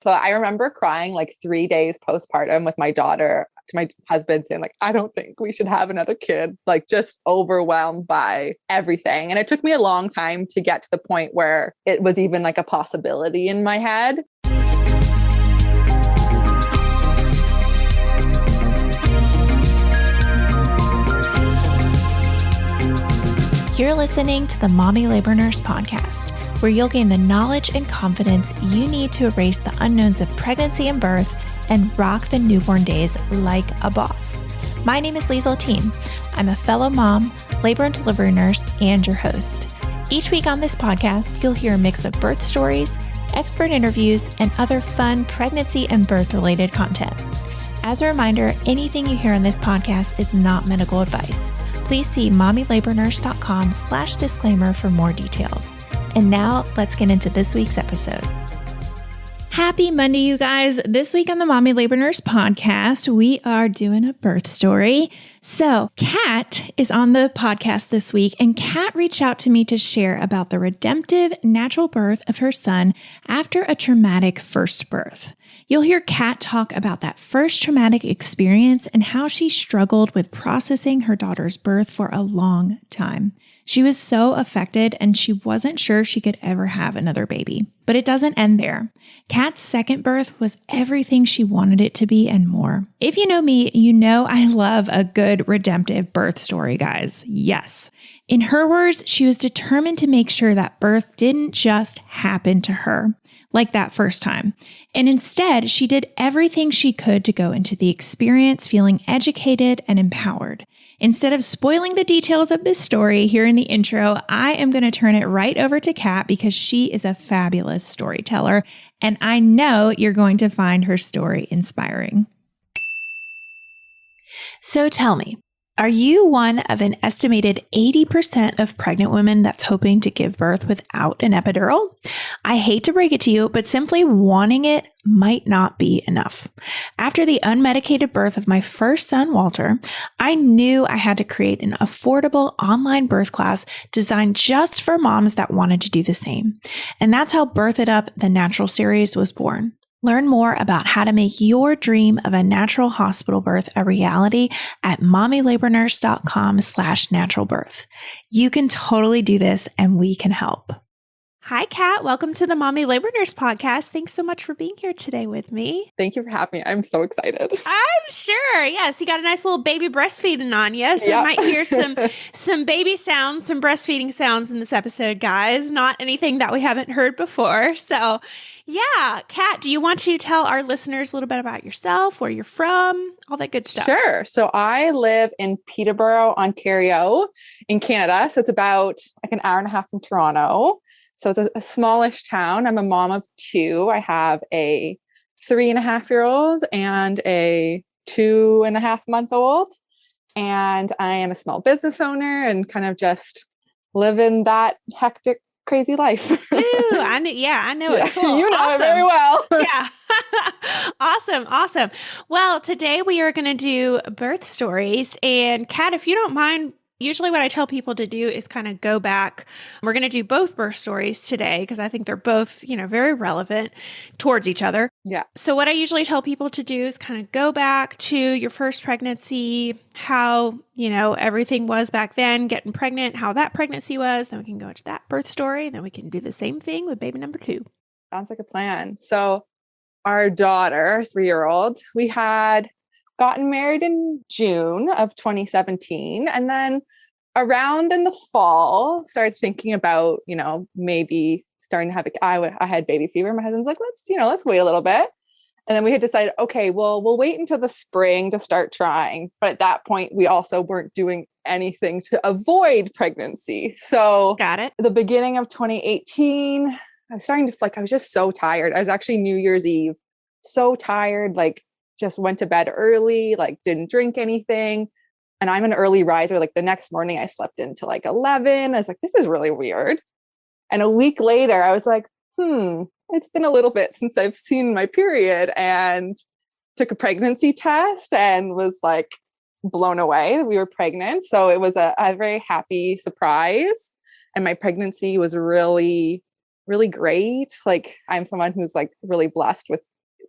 So I remember crying like 3 days postpartum with my daughter to my husband saying like, I don't think we should have another kid, like just overwhelmed by everything. And it took me a long time to get to the point where it was even like a possibility in my head. You're listening to the Mommy Labor Nurse podcast, where you'll gain the knowledge and confidence you need to erase the unknowns of pregnancy and birth and rock the newborn days like a boss. My name is Liesl Teen. I'm a fellow mom, labor and delivery nurse, and your host. Each week on this podcast, you'll hear a mix of birth stories, expert interviews, and other fun pregnancy and birth-related content. As a reminder, anything you hear on this podcast is not medical advice. Please see mommylabornurse.com/disclaimer for more details. And now let's get into this week's episode. Happy Monday, you guys. This week on the Mommy Labor Nurse podcast, we are doing a birth story. So Kat is on the podcast this week, and Kat reached out to me to share about the redemptive natural birth of her son after a traumatic first birth. You'll hear Kat talk about that first traumatic experience and how she struggled with processing her daughter's birth for a long time. She was so affected and she wasn't sure she could ever have another baby. But it doesn't end there. Kat's second birth was everything she wanted it to be and more. If you know me, you know I love a good redemptive birth story, guys. Yes. In her words, she was determined to make sure that birth didn't just happen to her like that first time. And instead, she did everything she could to go into the experience feeling educated and empowered. Instead of spoiling the details of this story here in the intro, I am going to turn it right over to Kat because she is a fabulous storyteller, and I know you're going to find her story inspiring. So tell me, are you one of an estimated 80% of pregnant women that's hoping to give birth without an epidural? I hate to break it to you, but simply wanting it might not be enough. After the unmedicated birth of my first son, Walter, I knew I had to create an affordable online birth class designed just for moms that wanted to do the same. And that's how Birth It Up, the Natural series, was born. Learn more about how to make your dream of a natural hospital birth a reality at mommylabornurse.com/natural birth. You can totally do this and we can help. Hi, Kat. Welcome to the Mommy Labor Nurse podcast. Thanks so much for being here today with me. Thank you for having me. I'm so excited. I'm sure. Yes, you got a nice little baby breastfeeding on you. So Yep. we might hear some baby sounds, some breastfeeding sounds in this episode, guys. Not anything that we haven't heard before. So yeah, Kat, do you want to tell our listeners a little bit about yourself, where you're from, all that good stuff? Sure. So I live in Peterborough, Ontario in Canada. So it's about like an hour and a half from Toronto. So it's a smallish town. I'm a mom of two. I have a 3.5-year-old and a 2.5-month-old. And I am a small business owner and kind of just living that hectic, crazy life. Ooh, I know it. Cool. You know Awesome. it very well. Yeah. Awesome. Well, today we are going to do birth stories. And Kat, if you don't mind, usually what I tell people to do is kind of go back. We're going to do both birth stories today because I think they're both, very relevant towards each other. Yeah. So what I usually tell people to do is kind of go back to your first pregnancy, how, everything was back then, getting pregnant, how that pregnancy was. Then we can go into that birth story. And then we can do the same thing with baby number 2. Sounds like a plan. So our daughter, 3-year-old, we had gotten married in June of 2017. And then around in the fall, started thinking about, maybe starting to have I had baby fever. My husband's like, let's wait a little bit. And then we had decided, okay, well, we'll wait until the spring to start trying. But at that point, we also weren't doing anything to avoid pregnancy. So Got it. The beginning of 2018, I was starting to I was just so tired. I was actually New Year's Eve, so tired, just went to bed early, didn't drink anything. And I'm an early riser. The next morning I slept into 11. I was like, this is really weird. And a week later, I was like, it's been a little bit since I've seen my period, and took a pregnancy test and was blown away that we were pregnant. So it was a very happy surprise. And my pregnancy was really really great. Like I'm someone who's like really blessed with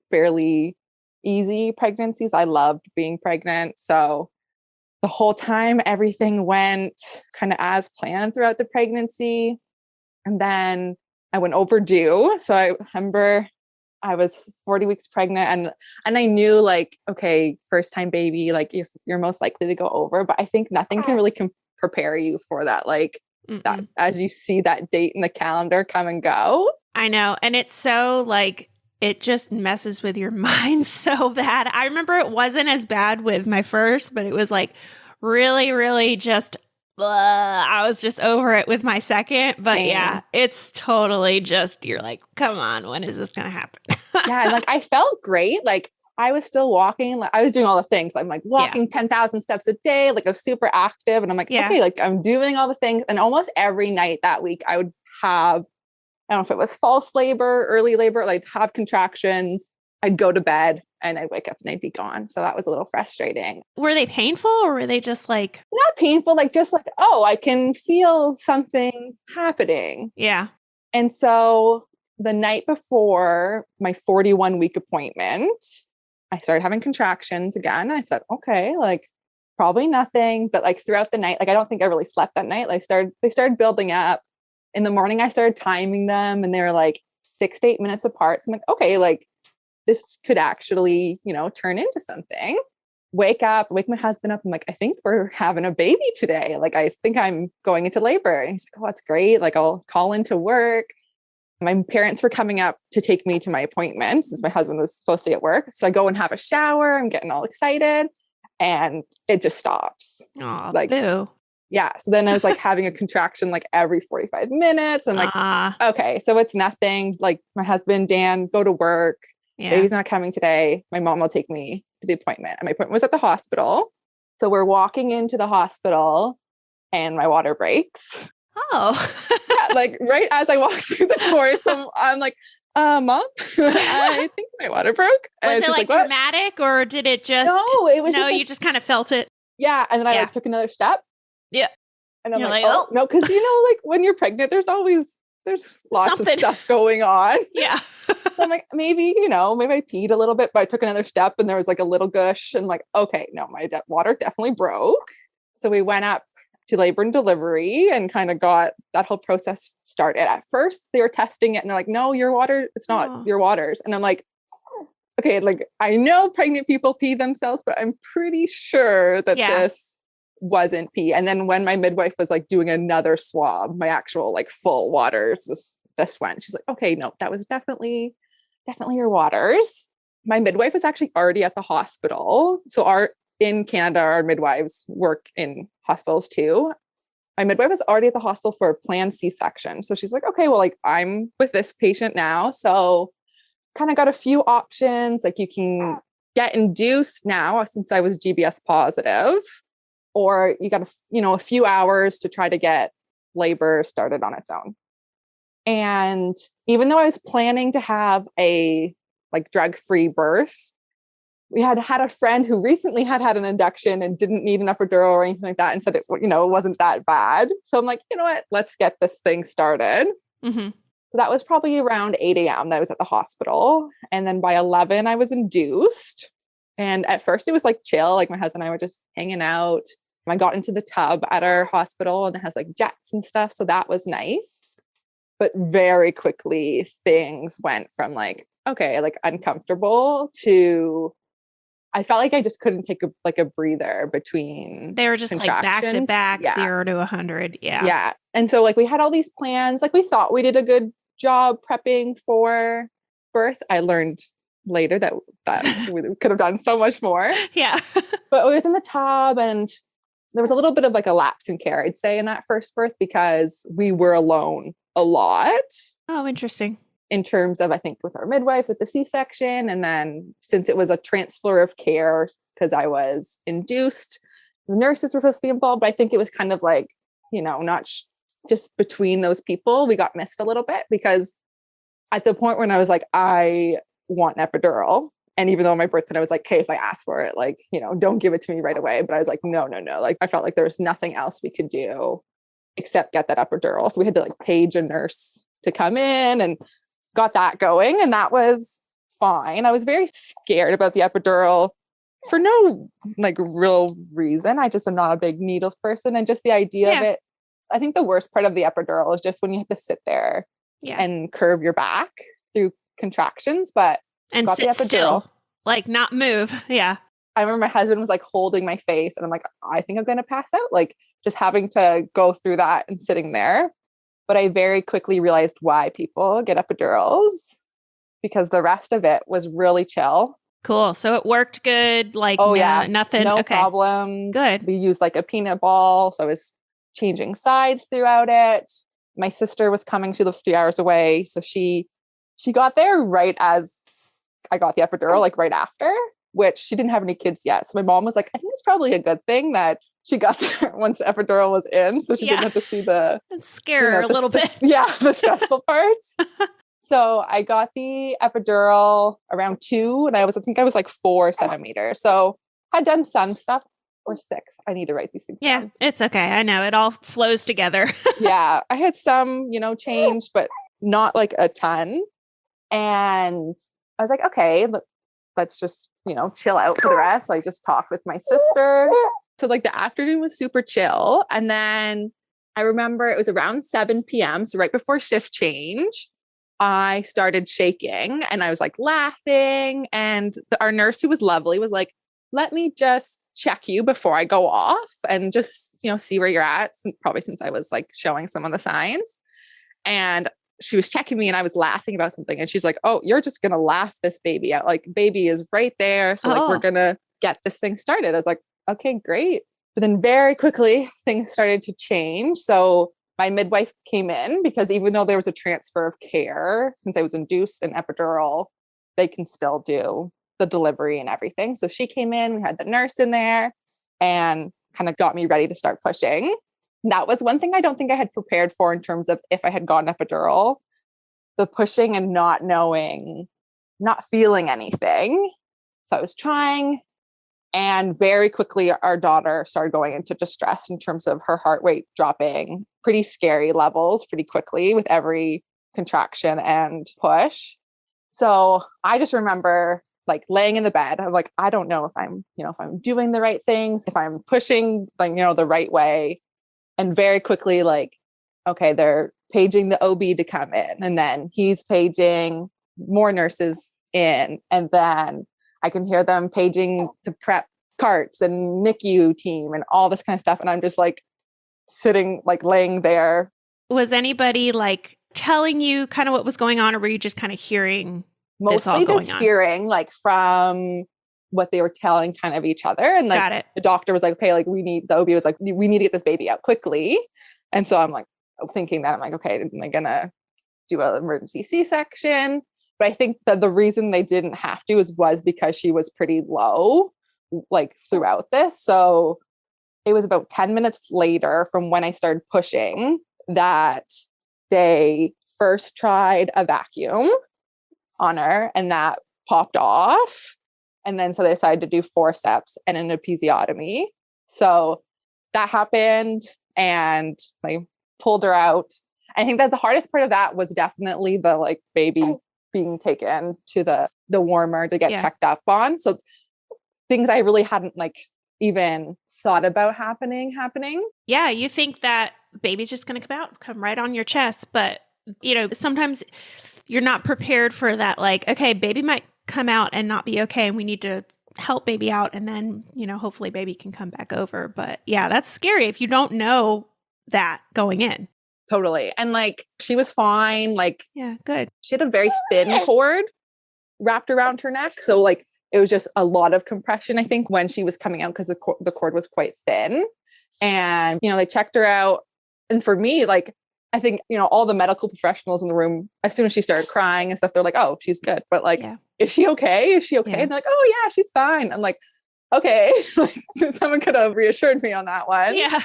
fairly easy pregnancies. I loved being pregnant. So the whole time, everything went kind of as planned throughout the pregnancy. And then I went overdue. So I remember I was 40 weeks pregnant and I knew like, okay, first time baby, like if you're most likely to go over, but I think nothing can really prepare you for that. Like that as you see that date in the calendar come and go. I know. And it's so like, it just messes with your mind so bad. I remember it wasn't as bad with my first, but it was like really, really just, I was just over it with my second. But Same. yeah, it's totally just, you're like, come on, when is this going to happen? Yeah. And like, I felt great. Like I was still walking, like I was doing all the things. I'm like walking 10,000 steps a day. Like I was super active and I'm like, okay, like I'm doing all the things. And almost every night that week I would have, I don't know if it was false labor, early labor, like have contractions. I'd go to bed and I'd wake up and they'd be gone. So that was a little frustrating. Were they painful or were they just like? Not painful, like just like, oh, I can feel something's happening. Yeah. And so the night before my 41 week appointment, I started having contractions again. I said, okay, like probably nothing. But like throughout the night, like I don't think I really slept that night. Like they started building up. In the morning, I started timing them and they were like 6 to 8 minutes apart. So I'm like, okay, like this could actually, turn into something. Wake my husband up. I'm like, I think we're having a baby today. Like, I think I'm going into labor. And he's like, oh, that's great. Like, I'll call into work. My parents were coming up to take me to my appointment since my husband was supposed to be at work. So I go and have a shower. I'm getting all excited and it just stops. Oh, like, boo. Yeah. So then I was like having a contraction like every 45 minutes. And like, okay, so it's nothing. Like my husband, Dan, go to work. Yeah. Baby's not coming today. My mom will take me to the appointment. And my appointment was at the hospital. So we're walking into the hospital and my water breaks. Oh. Yeah, like right as I walk through the door, so I'm like, Mom, I think my water broke. Was it like dramatic or did it just? No, it was you just kind of felt it. Yeah. And then I like took another step. Yeah. And I'm like, oh, no, because like when you're pregnant, there's lots of stuff going on. Yeah. So I'm like, maybe I peed a little bit, but I took another step and there was like a little gush and like, okay, no, my water definitely broke. So we went up to labor and delivery and kind of got that whole process started. At first they were testing it and they're like, no, your water, it's not your waters. And I'm like, okay, like I know pregnant people pee themselves, but I'm pretty sure that this wasn't pee. And then when my midwife was like doing another swab, my actual like full waters, this went. She's like, okay, no, that was definitely your waters. My midwife was actually already at the hospital. So in Canada, our midwives work in hospitals too. My midwife was already at the hospital for a planned C-section. So she's like, okay, well, like I'm with this patient now. So kind of got a few options. Like you can get induced now since I was GBS positive, or you got a few hours to try to get labor started on its own. And even though I was planning to have a like drug-free birth, we had a friend who recently had an induction and didn't need an epidural or anything like that and said it wasn't that bad. So I'm like, you know what, let's get this thing started. Mm-hmm. So that was probably around 8 a.m. that I was at the hospital. And then by 11, I was induced. And at first it was like chill. Like my husband and I were just hanging out. I got into the tub at our hospital and it has like jets and stuff. So that was nice. But very quickly things went from like, okay, like uncomfortable to I felt like I just couldn't take a breather between. They were just like back to back, 0 to 100. Yeah. Yeah. And so like we had all these plans, like we thought we did a good job prepping for birth. I learned later that we could have done so much more. Yeah. But we was in the tub and there was a little bit of like a lapse in care, I'd say, in that first birth because we were alone a lot. Oh, interesting. In terms of, I think, with our midwife, with the C-section. And then since it was a transfer of care, because I was induced, the nurses were supposed to be involved. But I think it was kind of like, not just between those people, we got missed a little bit because at the point when I was like, I want an epidural. And even though my birth kit, I was like, okay, if I ask for it, like, don't give it to me right away. But I was like, no. Like, I felt like there was nothing else we could do except get that epidural. So we had to like page a nurse to come in and got that going. And that was fine. I was very scared about the epidural for no like real reason. I just am not a big needles person. And just the idea of it, I think the worst part of the epidural is just when you have to sit there and curve your back through contractions, but and got sit the epidural. Still, like not move. Yeah. I remember my husband was like holding my face and I'm like, I think I'm going to pass out. Like just having to go through that and sitting there. But I very quickly realized why people get epidurals, because the rest of it was really chill. Cool. So it worked good. Like, nothing. No problems. Good. We used like a peanut ball. So I was changing sides throughout it. My sister was coming. She lives 3 hours away. So she got there right as I got the epidural, like right after, which she didn't have any kids yet. So my mom was like, I think it's probably a good thing that she got there once the epidural was in. So she didn't have to see the scare her a little bit. The stressful parts. So I got the epidural around 2 and I think I was like 4 centimeters. So I'd done some stuff, or 6. I need to write these things down. It's okay. I know it all flows together. I had some, change, but not like a ton. And I was like, okay, let's just, chill out for the rest. So I just talked with my sister. So like the afternoon was super chill. And then I remember it was around 7 p.m. So right before shift change, I started shaking and I was like laughing. And our nurse, who was lovely, was like, let me just check you before I go off and just, see where you're at. Probably since I was like showing some of the signs. And she was checking me and I was laughing about something. And she's like, oh, you're just going to laugh this baby out. Like baby is right there. So like, we're going to get this thing started. I was like, okay, great. But then very quickly things started to change. So my midwife came in because even though there was a transfer of care, since I was induced an epidural, they can still do the delivery and everything. So she came in, we had the nurse in there and kind of got me ready to start pushing. That was one thing I don't think I had prepared for in terms of if I had gotten epidural, the pushing and not knowing, not feeling anything. So I was trying. And very quickly, our daughter started going into distress in terms of her heart rate dropping pretty scary levels pretty quickly with every contraction and push. So I just remember like laying in the bed. I'm like, I don't know if I'm, if I'm doing the right things, if I'm pushing like, the right way. And very quickly, like, okay, they're paging the OB to come in. And then he's paging more nurses in. And then I can hear them paging to prep carts and NICU team and all this kind of stuff. And I'm just like sitting, like laying there. Was anybody like telling you kind of what was going on, or were you just kind of hearing this all mostly going just on? Hearing like from what they were telling kind of each other. And like the doctor was like, okay, like the OB was like, we need to get this baby out quickly. And so I'm like thinking that I'm like, okay, am I gonna do an emergency C-section? But I think that the reason they didn't have to was because she was pretty low, like throughout this. So it was about 10 minutes later from when I started pushing that they first tried a vacuum on her and that popped off. And then so they decided to do forceps and an episiotomy. So that happened and they pulled her out. I think that the hardest part of that was definitely the like baby being taken to the warmer to get checked up on. So things I really hadn't like even thought about happening. Yeah, you think that baby's just going to come right on your chest. But, sometimes you're not prepared for that. Like, okay, baby might come out and not be okay. And we need to help baby out. And then, hopefully baby can come back over. But yeah, that's scary if you don't know that going in. Totally. And like, she was fine. Like, yeah, good. She had a very thin cord wrapped around her neck. So like, it was just a lot of compression, I think, when she was coming out because the cord was quite thin. And, they checked her out. And for me, like, I think, all the medical professionals in the room, as soon as she started crying and stuff, they're like, oh, she's good. But like, is she okay? Is she okay? Yeah. And they're like, oh yeah, she's fine. I'm like, okay. Like, someone could have reassured me on that one. Yeah.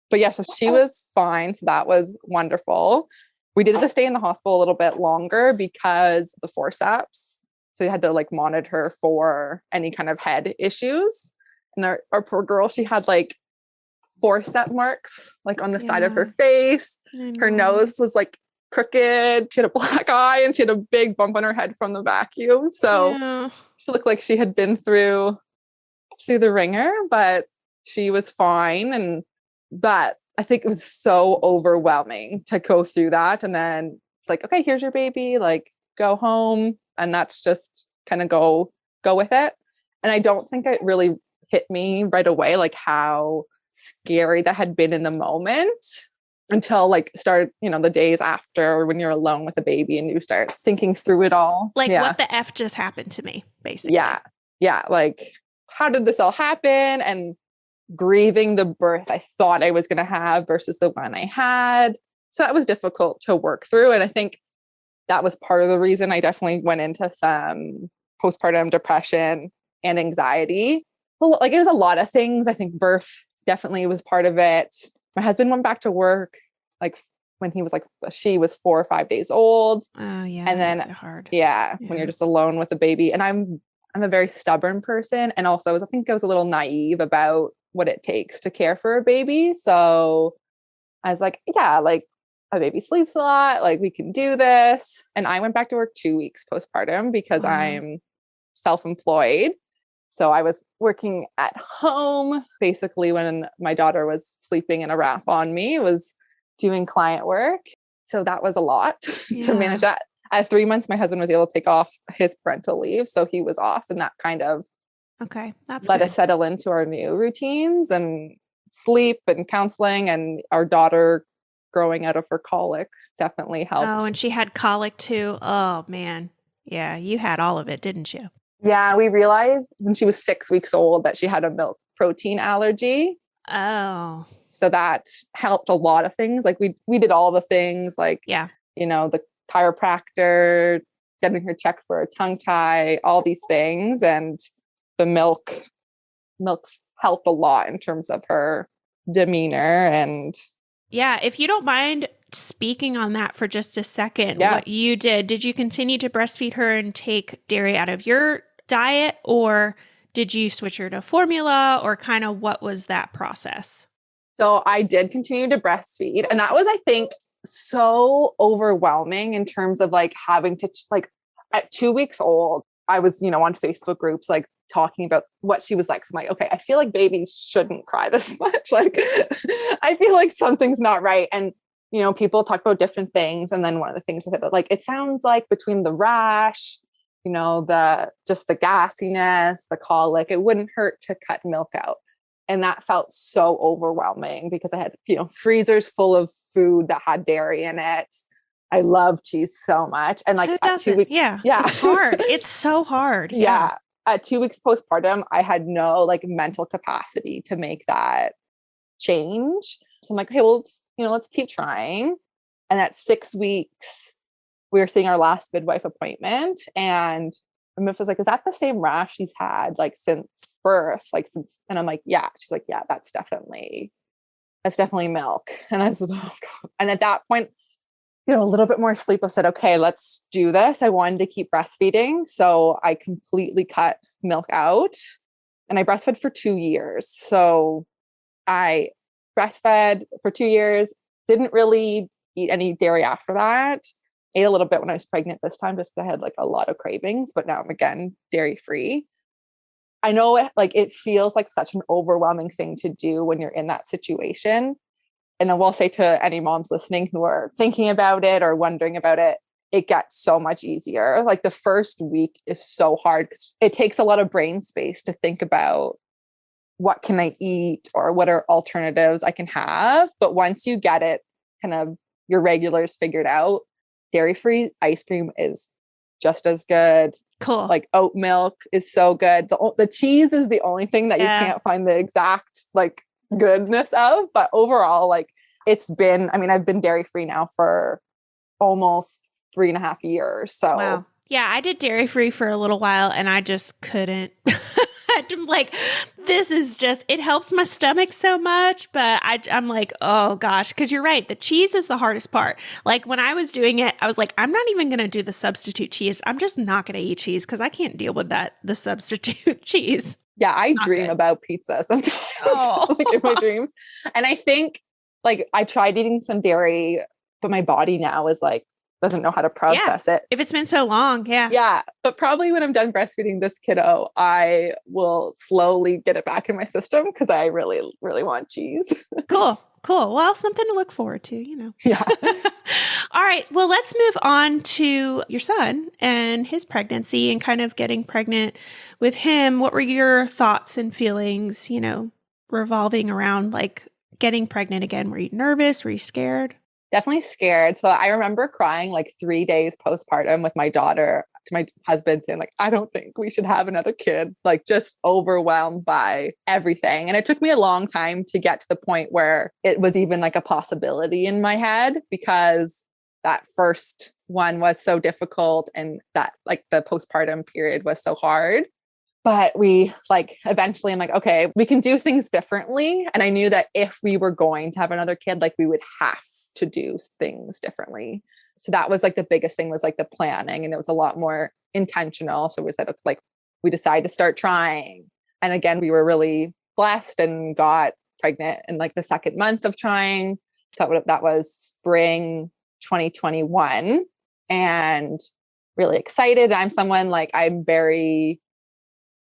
But yeah, so she was fine. So that was wonderful. We did have to stay in the hospital a little bit longer because of the forceps. So we had to like monitor her for any kind of head issues. And our poor girl, she had like forcep marks like on the side of her face. Her nose was like crooked. She had a black eye and she had a big bump on her head from the vacuum. So Yeah. she looked like she had been through the ringer, but she was fine. And that, I think it was so overwhelming to go through that. And then it's like, okay, here's your baby, like go home. And that's just kind of go with it. And I don't think it really hit me right away, like how scary that had been in the moment until like start, the days after when you're alone with a baby and you start thinking through it all. Like what the F just happened to me, basically. Yeah. Yeah. Like, how did this all happen? And grieving the birth I thought I was going to have versus the one I had. So that was difficult to work through. And I think that was part of the reason I definitely went into some postpartum depression and anxiety. Well, like it was a lot of things. I think birth definitely was part of it. My husband went back to work like when she was 4 or 5 days old. Oh yeah. And then makes it hard. Yeah, when you're just alone with a baby. And I'm a very stubborn person. And also I think I was a little naive about what it takes to care for a baby. So I was like, yeah, like a baby sleeps a lot, like we can do this. And I went back to work 2 weeks postpartum because I'm self-employed. So I was working at home basically when my daughter was sleeping in a wrap on me, was doing client work. So that was a lot to manage that. At 3 months, my husband was able to take off his parental leave. So he was off, and that kind of let us settle into our new routines and sleep and counseling, and our daughter growing out of her colic definitely helped. Oh, and she had colic too. Oh man. Yeah. You had all of it, didn't you? Yeah. We realized when she was 6 weeks old that she had a milk protein allergy. Oh. So that helped a lot of things. Like we did all the things like, the chiropractor, getting her checked for a tongue tie, all these things. And the milk helped a lot in terms of her demeanor. And yeah, if you don't mind speaking on that for just a second, what you did you continue to breastfeed her and take dairy out of your diet, or did you switch her to formula, or kind of what was that process? So I did continue to breastfeed, and that was, I think, so overwhelming in terms of like having to like at 2 weeks old, I was, on Facebook groups, like talking about what she was like. So I'm like, okay, I feel like babies shouldn't cry this much. Like, I feel like something's not right. And, people talk about different things. And then one of the things I said, like, it sounds like between the rash, the gassiness, the colic, it wouldn't hurt to cut milk out. And that felt so overwhelming because I had, freezers full of food that had dairy in it. I love cheese so much. And like at 2 weeks, yeah. It's hard. It's so hard. Yeah. At 2 weeks postpartum, I had no like mental capacity to make that change. So I'm like, okay, well, let's keep trying. And at 6 weeks, we were seeing our last midwife appointment, and my midwife was like, is that the same rash she's had like since birth? And I'm like, yeah. She's like, yeah, that's definitely milk. And I said, oh God. And at that point, a little bit more sleep, I said, okay, let's do this. I wanted to keep breastfeeding. So I completely cut milk out, and I breastfed for 2 years. So I breastfed for 2 years, didn't really eat any dairy after that. Ate a little bit when I was pregnant this time, just because I had like a lot of cravings, but now I'm again dairy free. I know it feels like such an overwhelming thing to do when you're in that situation. And I will say to any moms listening who are thinking about it or wondering about it, it gets so much easier. Like the first week is so hard. It takes a lot of brain space to think about what can I eat or what are alternatives I can have. But once you get it, kind of your regulars figured out, dairy-free ice cream is just as good. Cool. Like oat milk is so good. The cheese is the only thing that you can't find the exact like goodness of. But overall, like it's been, I've been dairy-free now for almost 3.5 years. So wow. Yeah, I did dairy-free for a little while and I just couldn't. I'm like, this is just, it helps my stomach so much. But I'm like, oh gosh, because you're right. The cheese is the hardest part. Like when I was doing it, I was like, I'm not even going to do the substitute cheese. I'm just not going to eat cheese because I can't deal with the substitute cheese. Yeah, I dream about pizza sometimes, like in my dreams. And I think like I tried eating some dairy but my body now is like, doesn't know how to process it. If it's been so long. Yeah. Yeah. But probably when I'm done breastfeeding this kiddo, I will slowly get it back in my system because I really, really want cheese. Cool. Well, something to look forward to, Yeah. All right. Well, let's move on to your son and his pregnancy and kind of getting pregnant with him. What were your thoughts and feelings, revolving around like getting pregnant again? Were you nervous? Were you scared? Definitely scared. So I remember crying like 3 days postpartum with my daughter to my husband saying like, I don't think we should have another kid, like just overwhelmed by everything. And it took me a long time to get to the point where it was even like a possibility in my head, because that first one was so difficult and that like the postpartum period was so hard. But we like eventually I'm like, okay, we can do things differently. And I knew that if we were going to have another kid, like we would have to do things differently. So that was like the biggest thing, was like the planning, and it was a lot more intentional. So we said, it's like, we decided to start trying. And again, we were really blessed and got pregnant in like the second month of trying. So that was spring 2021, and really excited. I'm someone like, I'm very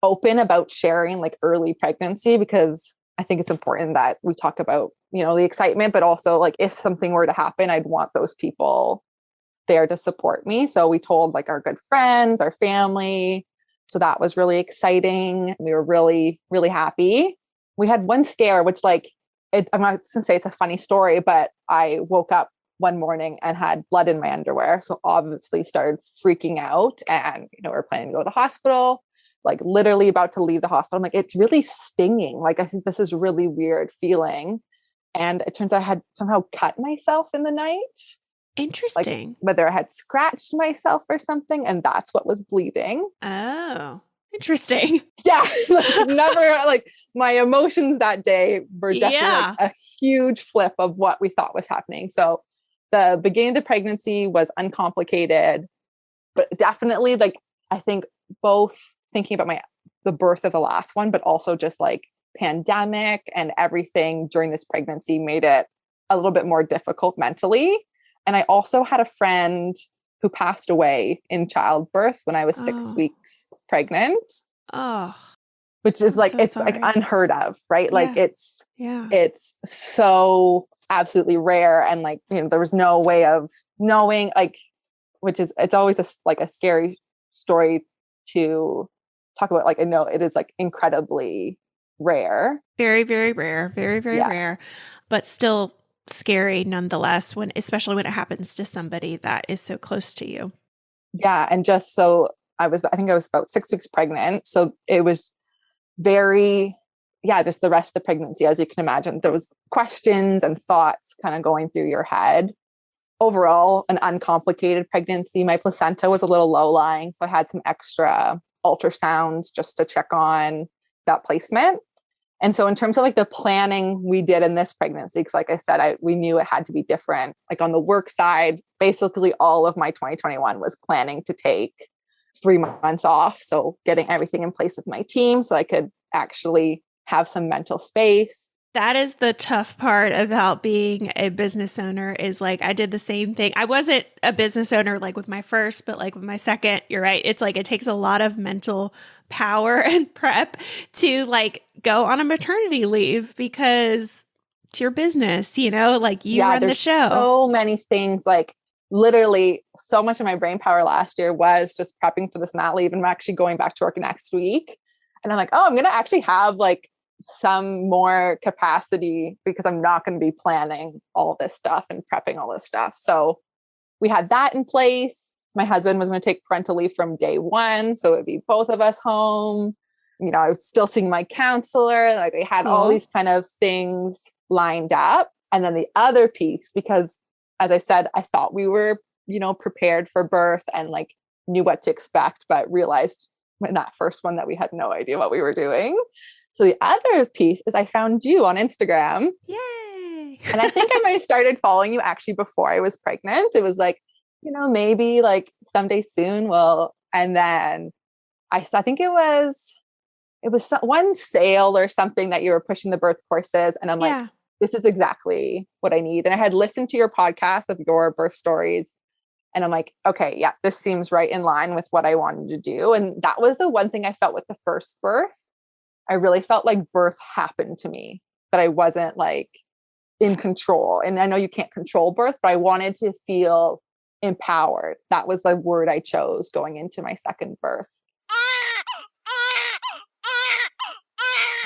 open about sharing like early pregnancy, because I think it's important that we talk about, the excitement, but also like if something were to happen, I'd want those people there to support me. So we told like our good friends, our family. So that was really exciting. We were really, really happy. We had one scare, which like, I'm not going to say it's a funny story, but I woke up one morning and had blood in my underwear. So obviously started freaking out, and, we're planning to go to the hospital, like literally about to leave the hospital. I'm like, it's really stinging. Like, I think this is really weird feeling. And it turns out I had somehow cut myself in the night. Interesting. Like whether I had scratched myself or something, and that's what was bleeding. Oh, interesting. Yeah. Like, never, like my emotions that day were definitely like a huge flip of what we thought was happening. So the beginning of the pregnancy was uncomplicated, but definitely like, I think both thinking about the birth of the last one, but also just like pandemic and everything during this pregnancy made it a little bit more difficult mentally. And I also had a friend who passed away in childbirth when I was 6 weeks pregnant. Oh, which is like, so it's sorry. Like unheard of, right? Yeah. Like it's so absolutely rare. And like, there was no way of knowing, like, it's always a scary story to talk about. Like, I know it is like incredibly rare. Very, very rare. Very, very rare, but still scary nonetheless, especially when it happens to somebody that is so close to you. Yeah. And just so I think I was about 6 weeks pregnant. So it was very, just the rest of the pregnancy, as you can imagine, there was questions and thoughts kind of going through your head. Overall, an uncomplicated pregnancy. My placenta was a little low lying, so I had some extra ultrasounds just to check on that placement. And so in terms of like the planning we did in this pregnancy, because like I said, we knew it had to be different. Like on the work side, basically all of my 2021 was planning to take 3 months off. So getting everything in place with my team so I could actually have some mental space. That is the tough part about being a business owner, is like, I did the same thing. I wasn't a business owner like with my first, but like with my second, you're right. It's like, it takes a lot of mental power and prep to like go on a maternity leave, because it's your business, like you run the show. So many things, like literally so much of my brain power last year was just prepping for this mat leave. And I'm actually going back to work next week. And I'm like, oh, I'm going to actually have like some more capacity, because I'm not going to be planning all this stuff and prepping all this stuff. So we had that in place. My husband was going to take parental leave from day one. So it'd be both of us home. I was still seeing my counselor. Like, I had all these kind of things lined up. And then the other piece, because as I said, I thought we were, prepared for birth and like knew what to expect, but realized in that first one that we had no idea what we were doing. So the other piece is I found you on Instagram. Yay! And I think I might have started following you actually before I was pregnant. It was like, maybe like someday soon and then I think it was one sale or something that you were pushing the birth courses. And I'm like, this is exactly what I need. And I had listened to your podcast of your birth stories. And I'm like, okay, yeah, this seems right in line with what I wanted to do. And that was the one thing I felt with the first birth. I really felt like birth happened to me, that I wasn't like in control. And I know you can't control birth, but I wanted to feel empowered. That was the word I chose going into my second birth.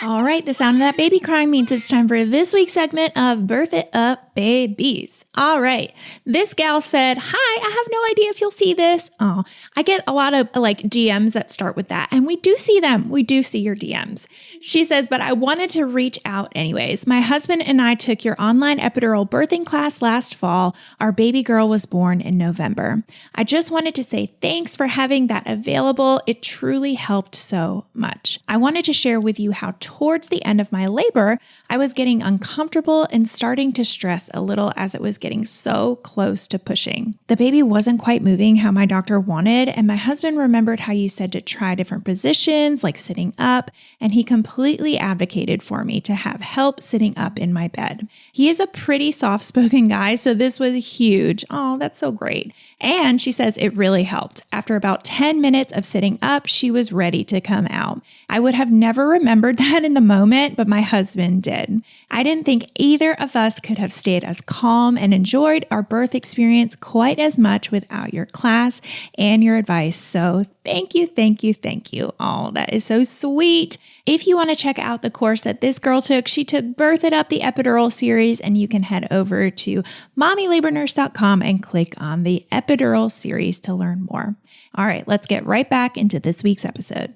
All right, the sound of that baby crying means it's time for this week's segment of Birth It Up Babies. All right, this gal said, hi, I have no idea if you'll see this. Oh, I get a lot of like DMs that start with that, and we do see them. We do see your DMs. She says, but I wanted to reach out anyways. My husband and I took your online epidural birthing class last fall. Our baby girl was born in November. I just wanted to say thanks for having that available. It truly helped so much. I wanted to share with you how towards the end of my labor, I was getting uncomfortable and starting to stress a little as it was getting so close to pushing. The baby wasn't quite moving how my doctor wanted, and my husband remembered how you said to try different positions, like sitting up, and he completely advocated for me to have help sitting up in my bed. He is a pretty soft-spoken guy, so this was huge. Oh, that's so great. And she says it really helped. After about 10 minutes of sitting up, she was ready to come out. I would have never remembered that in the moment, but my husband did. I didn't think either of us could have stayed as calm and enjoyed our birth experience quite as much without your class and your advice. So thank you, thank you, thank you. Oh, that is so sweet. If you want to check out the course that this girl took, she took Birth It Up, the epidural series, and you can head over to mommylabornurse.com and click on the epidural series to learn more. All right, let's get right back into this week's episode.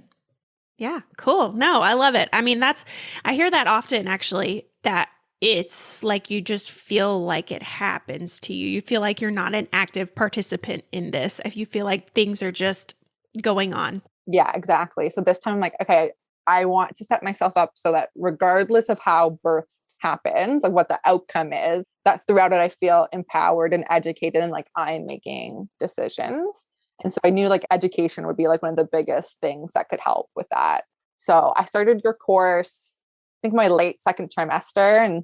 Yeah, cool. No, I love it. I mean, I hear that often actually, that it's like you just feel like it happens to you. You feel like you're not an active participant in this. If you feel like things are just going on. Yeah, exactly. So this time I'm like, okay, I want to set myself up so that regardless of how birth happens, like what the outcome is, that throughout it, I feel empowered and educated and like I'm making decisions. And so I knew like education would be like one of the biggest things that could help with that. So I started your course, I think my late second trimester, and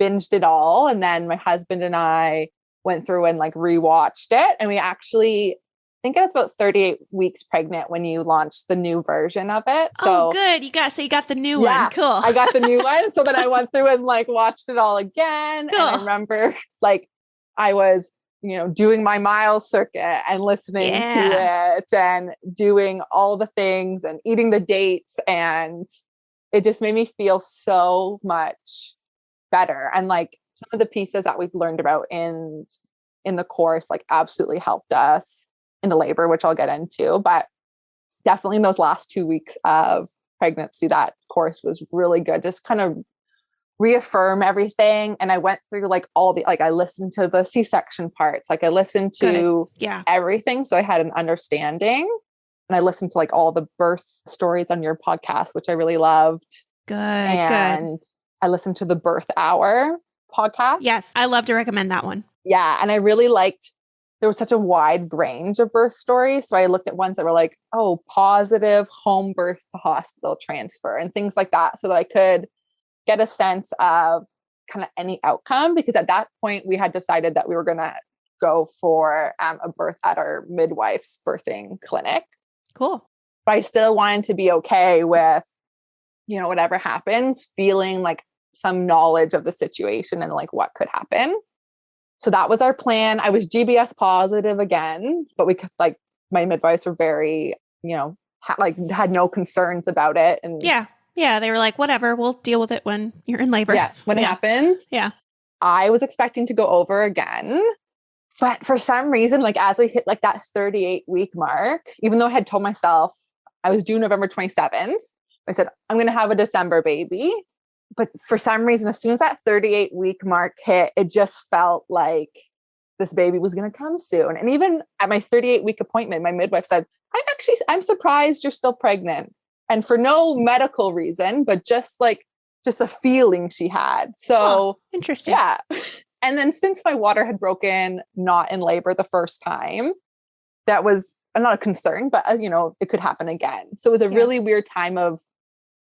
binged it all. And then my husband and I went through and like rewatched it. And we actually, I think I was about 38 weeks pregnant when you launched the new version of it. So good. You got the new one. Cool. I got the new one. So then I went through and like watched it all again. Cool. And I remember like I was, doing my miles circuit and listening to it and doing all the things and eating the dates. And it just made me feel so much better. And like some of the pieces that we've learned about in the course, like absolutely helped us in the labor, which I'll get into, but definitely in those last 2 weeks of pregnancy, that course was really good. Just kind of reaffirm everything. And I went through like all the, like I listened to the C-section parts, like I listened to everything. So I had an understanding, and I listened to like all the birth stories on your podcast, which I really loved. Good. I listened to the Birth Hour podcast. Yes. I love to recommend that one. Yeah. And I really liked, there was such a wide range of birth stories. So I looked at ones that were like, oh, positive home birth to hospital transfer and things like that, so that I could get a sense of kind of any outcome, because at that point we had decided that we were going to go for a birth at our midwife's birthing clinic. Cool. But I still wanted to be okay with, whatever happens, feeling like some knowledge of the situation and like what could happen. So that was our plan. I was GBS positive again, but we could, like, my midwives were very, had no concerns about it. And yeah, they were like, whatever, we'll deal with it when you're in labor. Yeah, when it happens. Yeah. I was expecting to go over again. But for some reason, like as I hit like that 38-week mark, even though I had told myself I was due November 27th, I said, I'm going to have a December baby. But for some reason, as soon as that 38-week mark hit, it just felt like this baby was going to come soon. And even at my 38-week appointment, my midwife said, I'm surprised you're still pregnant. And for no medical reason, but just a feeling she had. So interesting. Yeah. And then since my water had broken, not in labor the first time, that was not a concern, but it could happen again. So it was a really weird time of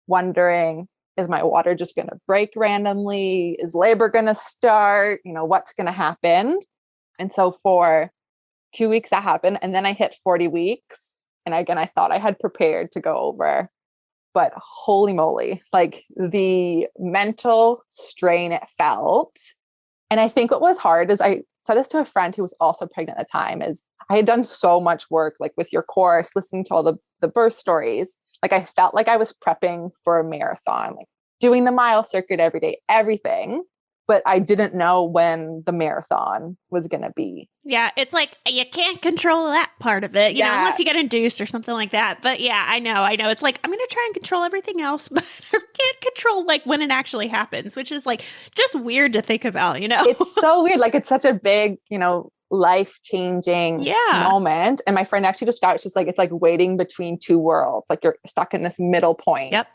wondering, Is my water just going to break randomly? Is labor going to start? What's going to happen? And so for 2 weeks that happened. And then I hit 40 weeks. And again, I thought I had prepared to go over, but holy moly, like the mental strain it felt. And I think what was hard is I said this to a friend who was also pregnant at the time, is I had done so much work, like with your course, listening to all the birth stories. Like I felt like I was prepping for a marathon, like doing the mile circuit every day, everything. But I didn't know when the marathon was going to be. Yeah, it's like you can't control that part of it, unless you get induced or something like that. But yeah, I know. It's like I'm going to try and control everything else, but I can't control like when it actually happens, which is like just weird to think about, It's so weird. Like it's such a big, life-changing moment. And my friend actually described it, she's like, it's like waiting between two worlds. Like you're stuck in this middle point. Yep.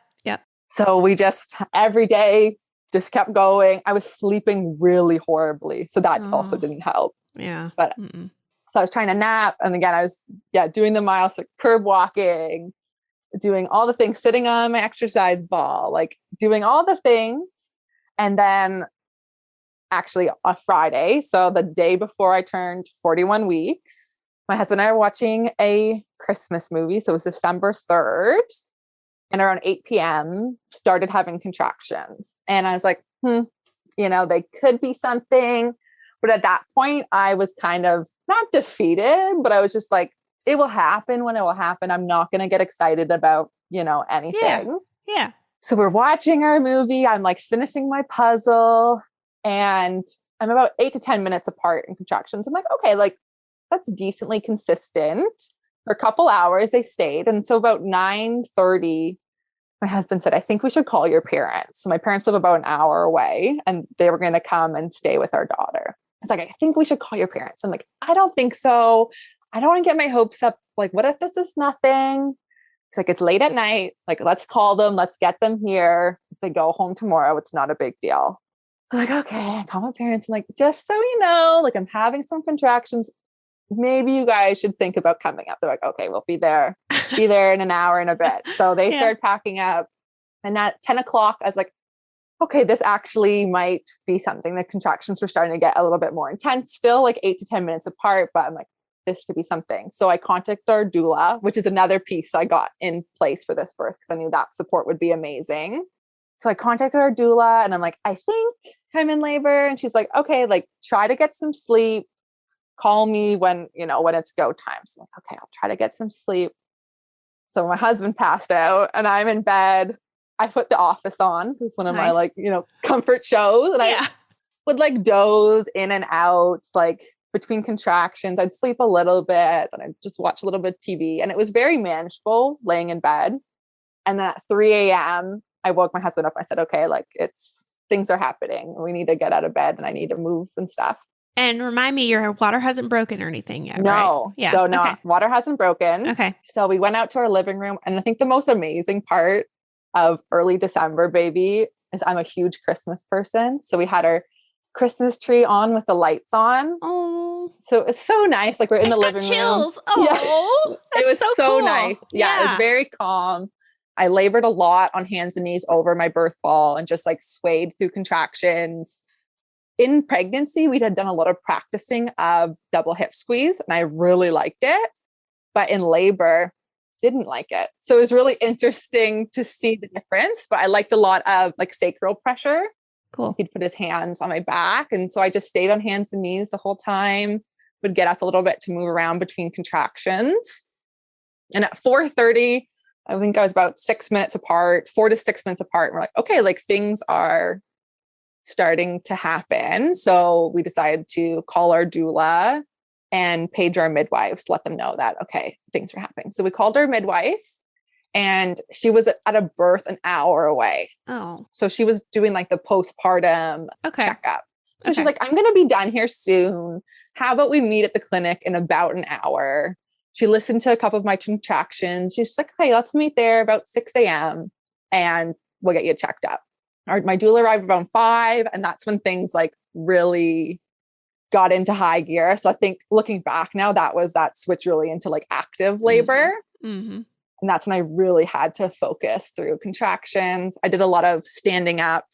So we just every day just kept going. I was sleeping really horribly. So that also didn't help. Yeah. But so I was trying to nap. And again, I was, doing the miles, like curb walking, doing all the things, sitting on my exercise ball, like doing all the things. And then actually on Friday, so the day before I turned 41 weeks, my husband and I were watching a Christmas movie. So it was December 3rd. And around 8 p.m. started having contractions. And I was like, they could be something. But at that point, I was kind of not defeated, but I was just like, it will happen when it will happen. I'm not going to get excited about, anything. Yeah. So we're watching our movie. I'm like finishing my puzzle and I'm about 8 to 10 minutes apart in contractions. I'm like, okay, like that's decently consistent. For a couple hours, they stayed. And so about 9:30, my husband said, I think we should call your parents. So my parents live about an hour away and they were going to come and stay with our daughter. It's like, I think we should call your parents. I'm like, I don't think so. I don't want to get my hopes up. Like, what if this is nothing? It's like, it's late at night. Like, let's call them. Let's get them here. If they go home tomorrow, it's not a big deal. I'm like, okay, I call my parents. I'm like, just so you know, like I'm having some contractions. Maybe you guys should think about coming up. They're like, okay, we'll be there in an hour and a bit. So they started packing up. And at 10 o'clock, I was like, okay, this actually might be something. The contractions were starting to get a little bit more intense, still like 8 to 10 minutes apart. But I'm like, this could be something. So I contacted our doula, which is another piece I got in place for this birth because I knew that support would be amazing. So I contacted our doula and I'm like, I think I'm in labor. And she's like, okay, like try to get some sleep. Call me when it's go time. So I'm like, okay, I'll try to get some sleep. So my husband passed out and I'm in bed. I put The Office on. It's one of my comfort shows. And I would like doze in and out, like between contractions. I'd sleep a little bit and I'd just watch a little bit of TV. And it was very manageable laying in bed. And then at 3 a.m., I woke my husband up. I said, okay, like things are happening. We need to get out of bed and I need to move and stuff. And remind me, your water hasn't broken or anything yet, no. right? Yeah. So no, water hasn't broken. Okay. So we went out to our living room. And I think the most amazing part of early December, baby, is I'm a huge Christmas person. So we had our Christmas tree on with the lights on. Oh. So it was so nice. Like we're in the living chills. room. Oh, yeah. It was so cool. nice. Yeah, it was very calm. I labored a lot on hands and knees over my birth ball and just like swayed through contractions. In pregnancy, we had done a lot of practicing of double hip squeeze and I really liked it. But in labor, didn't like it. So it was really interesting to see the difference. But I liked a lot of like sacral pressure. Cool. He'd put his hands on my back. And so I just stayed on hands and knees the whole time, would get up a little bit to move around between contractions. And at 4:30, I think I was about 6 minutes apart, 4 to 6 minutes apart. And we're like, okay, like things are starting to happen. So we decided to call our doula and page our midwives to let them know that, okay, things are happening. So we called our midwife and she was at a birth an hour away. Oh. So she was doing like the postpartum checkup. So she's like, I'm going to be done here soon. How about we meet at the clinic in about an hour? She listened to a couple of my contractions. She's like, okay, let's meet there about 6 a.m. and we'll get you checked up. My doula arrived around 5 and that's when things like really got into high gear. So I think looking back now, that was that switch really into like active labor. Mm-hmm. And that's when I really had to focus through contractions. I did a lot of standing up,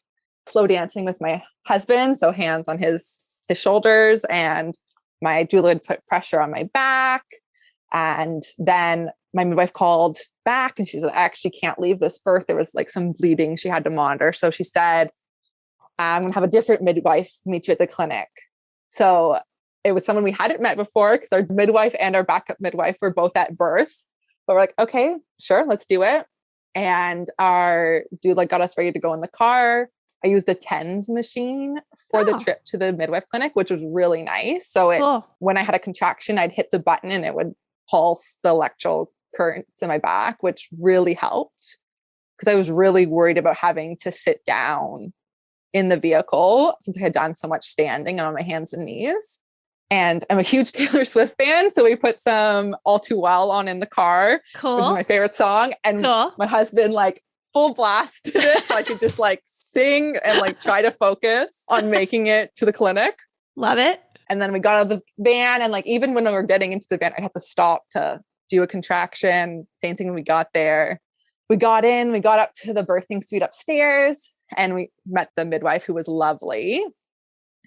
slow dancing with my husband. So hands on his shoulders, and my doula would put pressure on my back. And then my midwife called back and she said, I actually can't leave this birth. There was like some bleeding she had to monitor. So she said, I'm going to have a different midwife meet you at the clinic. So it was someone we hadn't met before because our midwife and our backup midwife were both at birth. But we're like, okay, sure, let's do it. And our doula got us ready to go in the car. I used a TENS machine for the trip to the midwife clinic, which was really nice. So when I had a contraction, I'd hit the button and it would pulse the electrical currents in my back, which really helped because I was really worried about having to sit down in the vehicle since I had done so much standing and on my hands and knees. And I'm a huge Taylor Swift fan. So we put some All Too Well on in the car, which is my favorite song. And my husband like full blasted it. So I could just like sing and like try to focus on making it to the clinic. Love it. And then we got out of the van. And like, even when we were getting into the van, I'd have to stop to do a contraction. Same thing when we got there. We got in, we got up to the birthing suite upstairs and we met the midwife who was lovely.